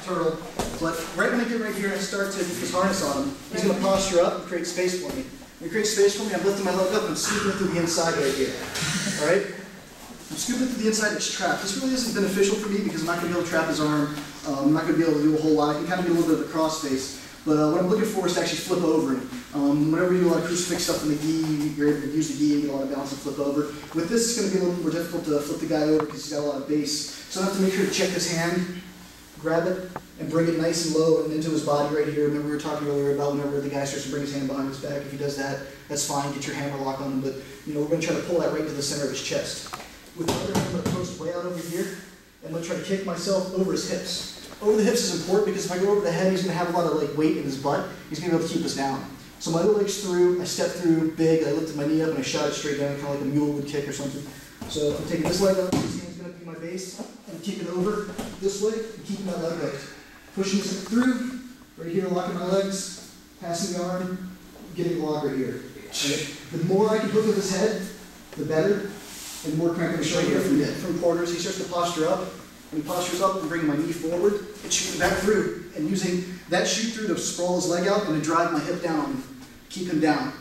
turtle. But right when I get right here and I start to put this harness on him, he's going to posture up and create space for me. When he creates space for me, I'm lifting my leg up and I'm scooping it through the inside right here. All right? I'm scooping it through the inside of his trap. This really isn't beneficial for me because I'm not going to be able to trap his arm. I'm not going to be able to do a whole lot. I can kind of get a little bit of a cross face. But what I'm looking for is to actually flip over him. Whenever you do a lot of crucifix stuff in the gi, you're able to use the gi and get a lot of balance and flip over. With this, it's going to be a little more difficult to flip the guy over because he's got a lot of base. So I have to make sure to check this hand, grab it, and bring it nice and low and into his body right here. Remember we were talking earlier about whenever the guy starts to bring his hand behind his back. If he does that, that's fine. Get your hammer lock on him. But we're going to try to pull that right to the center of his chest. With the other hand, I'm going to post way out over here, and I'm going to try to kick myself over his hips. Over the hips is important because if I go over the head, he's going to have a lot of weight in his butt. He's going to be able to keep us down. So my other leg's through, I step through big, I lifted my knee up and I shot it straight down, kind of like a mule would kick or something. So I'm taking this leg up, this hand's going to be my base, and kicking over this way and keeping that leg up. Pushing this through, right here, locking my legs, passing the arm, getting a lock right here. Right? The more I can hook with his head, the better, and more cramping the shoulder from quarters. He starts to posture up. When he postures up, I'm bringing my knee forward and shooting back through, and using that shoot through to sprawl his leg out and to drive my hip down and keep him down.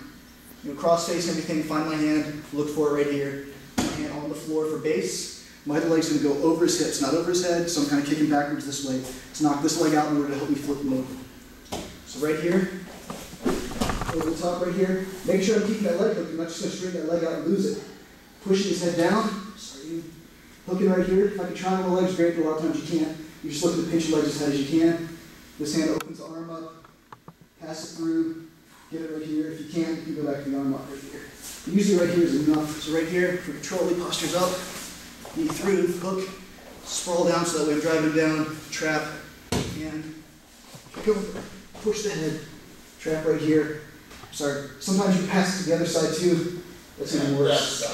Cross face everything, find my hand, look for it right here. My hand on the floor for base. My other leg's going to go over his hips, not over his head, so I'm kind of kicking backwards this way to knock this leg out in order to help me flip him over. So right here, over the top right here, make sure I'm keeping that leg hooked. I'm not just going to straighten that leg out and lose it. Pushing his head down. Hooking right here. If I can triangle my legs, great, but a lot of times you can't. You just look to pinch your legs as high as you can. This hand opens the arm up, pass it through, get it right here. If you can't, you can go back to the arm lock right here. But usually right here is enough. So right here, for control, he postures up, knee through, hook, sprawl down so that way I'm driving down, trap, and go, push the head, trap right here. Sorry, sometimes you pass it to the other side too. That's even worse.